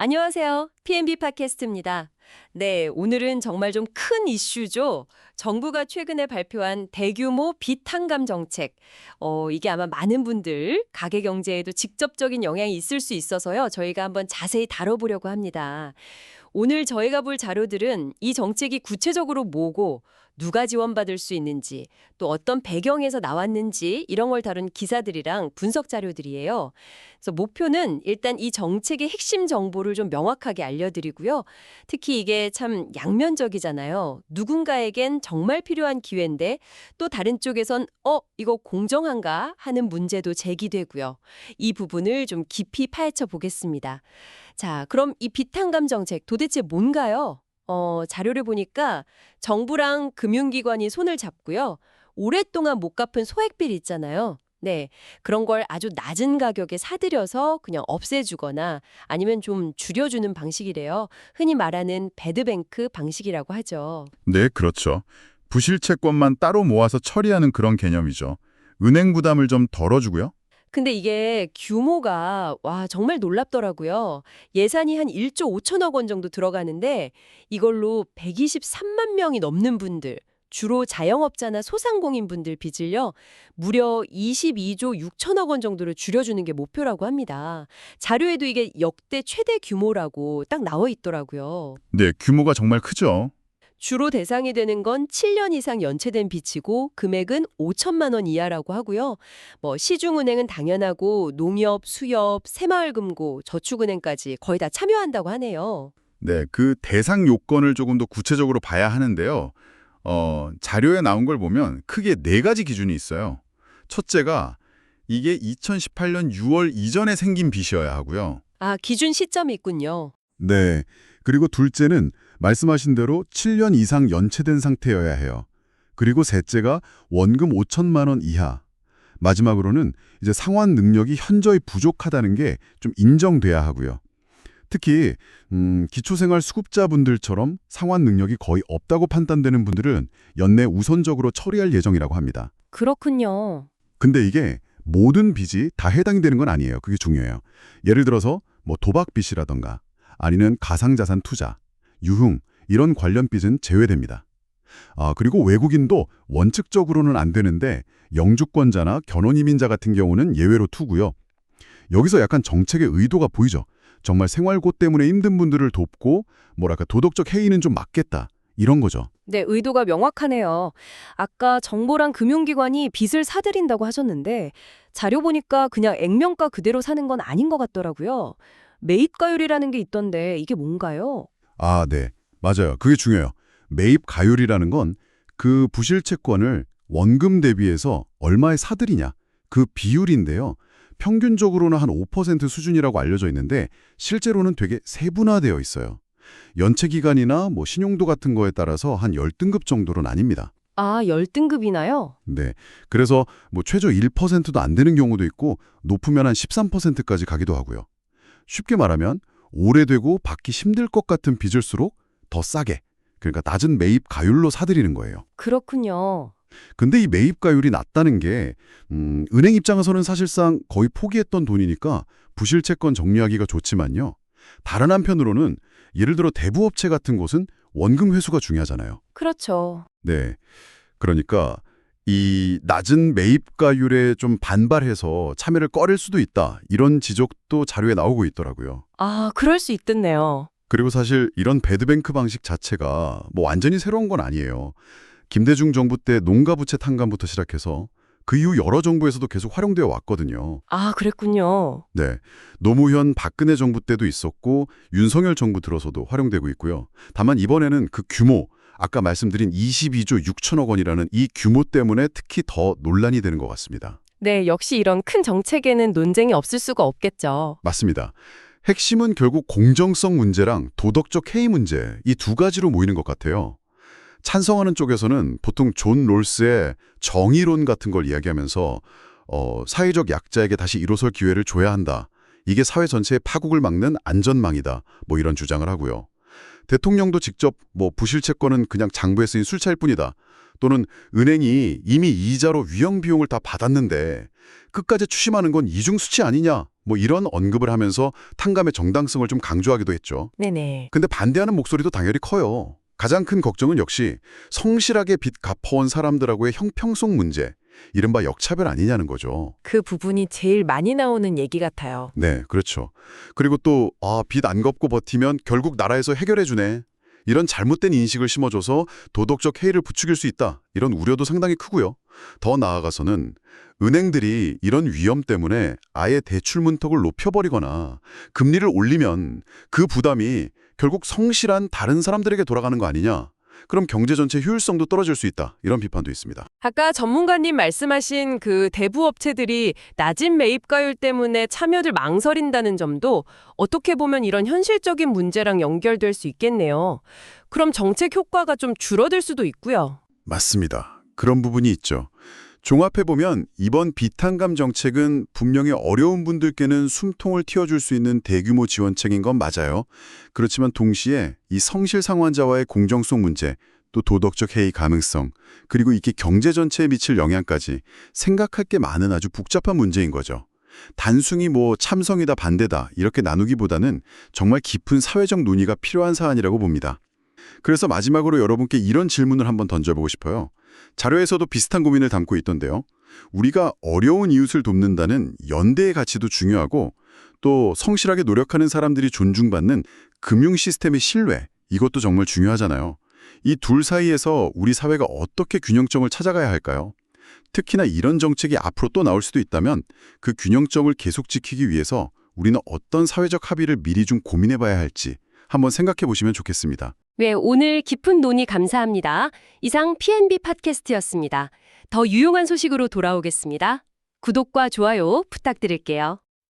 안녕하세요. PNB 팟캐스트입니다. 네, 오늘은 정말 좀 큰 이슈죠. 정부가 최근에 발표한 대규모 비탄감 정책. 이게 아마 많은 분들 가계 경제에도 직접적인 영향이 있을 수 있어서요. 저희가 한번 자세히 다뤄보려고 합니다. 오늘 저희가 볼 자료들은 이 정책이 구체적으로 뭐고 누가 지원받을 수 있는지 또 어떤 배경에서 나왔는지 이런 걸 다룬 기사들이랑 분석 자료들이에요. 그래서 목표는 일단 이 정책의 핵심 정보를 좀 명확하게 알려드리고요. 특히 이게 참 양면적이잖아요. 누군가에겐 정말 필요한 기회인데 또 다른 쪽에선 이거 공정한가 하는 문제도 제기되고요. 이 부분을 좀 깊이 파헤쳐 보겠습니다. 자, 그럼 이 비탄감 정책 도대체 뭔가요? 자료를 보니까 정부랑 금융기관이 손을 잡고요. 오랫동안 못 갚은 소액빌 있잖아요. 네, 그런 걸 아주 낮은 가격에 사들여서 그냥 없애주거나 아니면 좀 줄여주는 방식이래요. 흔히 말하는 배드뱅크 방식이라고 하죠. 네, 그렇죠. 부실 채권만 따로 모아서 처리하는 그런 개념이죠. 은행 부담을 좀 덜어주고요. 근데 이게 규모가 와 정말 놀랍더라고요. 예산이 한 1조 5천억 원 정도 들어가는데 이걸로 123만 명이 넘는 분들, 주로 자영업자나 소상공인 분들 빚을요. 무려 22조 6천억 원 정도로 줄여주는 게 목표라고 합니다. 자료에도 이게 역대 최대 규모라고 딱 나와 있더라고요. 네, 규모가 정말 크죠. 주로 대상이 되는 건 7년 이상 연체된 빚이고 금액은 5천만 원 이하라고 하고요. 시중은행은 당연하고 농협, 수협, 새마을금고, 저축은행까지 거의 다 참여한다고 하네요. 네, 그 대상 요건을 조금 더 구체적으로 봐야 하는데요. 자료에 나온 걸 보면 크게 네 가지 기준이 있어요. 첫째가 이게 2018년 6월 이전에 생긴 빚이어야 하고요. 아, 기준 시점이 있군요. 네. 그리고 둘째는 말씀하신 대로 7년 이상 연체된 상태여야 해요. 그리고 셋째가 원금 5천만 원 이하. 마지막으로는 이제 상환 능력이 현저히 부족하다는 게 좀 인정돼야 하고요. 특히 기초생활수급자분들처럼 상환 능력이 거의 없다고 판단되는 분들은 연내 우선적으로 처리할 예정이라고 합니다. 그렇군요. 근데 이게 모든 빚이 다 해당이 되는 건 아니에요. 그게 중요해요. 예를 들어서 도박 빚이라던가 아니면 가상자산 투자, 유흥 이런 관련 빚은 제외됩니다. 그리고 외국인도 원칙적으로는 안 되는데 영주권자나 견원이민자 같은 경우는 예외로 두고요. 여기서 약간 정책의 의도가 보이죠. 정말 생활고 때문에 힘든 분들을 돕고 도덕적 해이는 좀 막겠다. 이런 거죠. 네, 의도가 명확하네요. 아까 정보랑 금융기관이 빚을 사들인다고 하셨는데 자료 보니까 그냥 액면가 그대로 사는 건 아닌 것 같더라고요. 매입가율이라는 게 있던데 이게 뭔가요? 네. 맞아요. 그게 중요해요. 매입 가율이라는 건 그 부실 채권을 원금 대비해서 얼마에 사들이냐, 그 비율인데요. 평균적으로는 한 5% 수준이라고 알려져 있는데 실제로는 되게 세분화되어 있어요. 연체 기간이나 신용도 같은 거에 따라서 한 10등급 정도로 나뉩니다. 아, 10등급이나요? 네. 그래서 최저 1%도 안 되는 경우도 있고 높으면 한 13%까지 가기도 하고요. 쉽게 말하면 오래되고 받기 힘들 것 같은 빚일수록 더 싸게, 그러니까 낮은 매입 가율로 사들이는 거예요. 그렇군요. 근데 이 매입 가율이 낮다는 게 은행 입장에서는 사실상 거의 포기했던 돈이니까 부실 채권 정리하기가 좋지만요. 다른 한편으로는 예를 들어 대부업체 같은 곳은 원금 회수가 중요하잖아요. 그렇죠. 네. 그러니까 이 낮은 매입가율에 좀 반발해서 참여를 꺼릴 수도 있다. 이런 지적도 자료에 나오고 있더라고요. 아, 그럴 수 있겠네요. 그리고 사실 이런 배드뱅크 방식 자체가 완전히 새로운 건 아니에요. 김대중 정부 때 농가부채 탕감부터 시작해서 그 이후 여러 정부에서도 계속 활용되어 왔거든요. 아, 그랬군요. 네. 노무현 박근혜 정부 때도 있었고 윤석열 정부 들어서도 활용되고 있고요. 다만 이번에는 그 규모, 아까 말씀드린 22조 6천억 원이라는 이 규모 때문에 특히 더 논란이 되는 것 같습니다. 네, 역시 이런 큰 정책에는 논쟁이 없을 수가 없겠죠. 맞습니다. 핵심은 결국 공정성 문제랑 도덕적 해이 문제, 이 두 가지로 모이는 것 같아요. 찬성하는 쪽에서는 보통 존 롤스의 정의론 같은 걸 이야기하면서 사회적 약자에게 다시 일어설 기회를 줘야 한다. 이게 사회 전체의 파국을 막는 안전망이다. 이런 주장을 하고요. 대통령도 직접 부실 채권은 그냥 장부에 쓰인 술차일 뿐이다. 또는 은행이 이미 이자로 위험 비용을 다 받았는데 끝까지 추심하는 건 이중수치 아니냐, 뭐 이런 언급을 하면서 탕감의 정당성을 좀 강조하기도 했죠. 네네. 근데 반대하는 목소리도 당연히 커요. 가장 큰 걱정은 역시 성실하게 빚 갚아온 사람들하고의 형평성 문제, 이른바 역차별 아니냐는 거죠. 그 부분이 제일 많이 나오는 얘기 같아요. 네, 그렇죠. 그리고 또 빚 안 갚고 버티면 결국 나라에서 해결해주네, 이런 잘못된 인식을 심어줘서 도덕적 해이를 부추길 수 있다, 이런 우려도 상당히 크고요. 더 나아가서는 은행들이 이런 위험 때문에 아예 대출 문턱을 높여버리거나 금리를 올리면 그 부담이 결국 성실한 다른 사람들에게 돌아가는 거 아니냐, 그럼 경제 전체 효율성도 떨어질 수 있다, 이런 비판도 있습니다. 아까 전문가님 말씀하신 그 대부업체들이 낮은 매입가율 때문에 참여를 망설인다는 점도 어떻게 보면 이런 현실적인 문제랑 연결될 수 있겠네요. 그럼 정책 효과가 좀 줄어들 수도 있고요. 맞습니다. 그런 부분이 있죠. 종합해보면 이번 비탄감 정책은 분명히 어려운 분들께는 숨통을 틔워줄 수 있는 대규모 지원책인 건 맞아요. 그렇지만 동시에 이 성실 상환자와의 공정성 문제, 또 도덕적 해이 가능성, 그리고 이게 경제 전체에 미칠 영향까지 생각할 게 많은 아주 복잡한 문제인 거죠. 단순히 뭐 참성이다 반대다 이렇게 나누기보다는 정말 깊은 사회적 논의가 필요한 사안이라고 봅니다. 그래서 마지막으로 여러분께 이런 질문을 한번 던져보고 싶어요. 자료에서도 비슷한 고민을 담고 있던데요. 우리가 어려운 이웃을 돕는다는 연대의 가치도 중요하고, 또 성실하게 노력하는 사람들이 존중받는 금융 시스템의 신뢰, 이것도 정말 중요하잖아요. 이 둘 사이에서 우리 사회가 어떻게 균형점을 찾아가야 할까요? 특히나 이런 정책이 앞으로 또 나올 수도 있다면 그 균형점을 계속 지키기 위해서 우리는 어떤 사회적 합의를 미리 좀 고민해봐야 할지 한번 생각해 보시면 좋겠습니다. 네, 오늘 깊은 논의 감사합니다. 이상 PNB 팟캐스트였습니다. 더 유용한 소식으로 돌아오겠습니다. 구독과 좋아요 부탁드릴게요.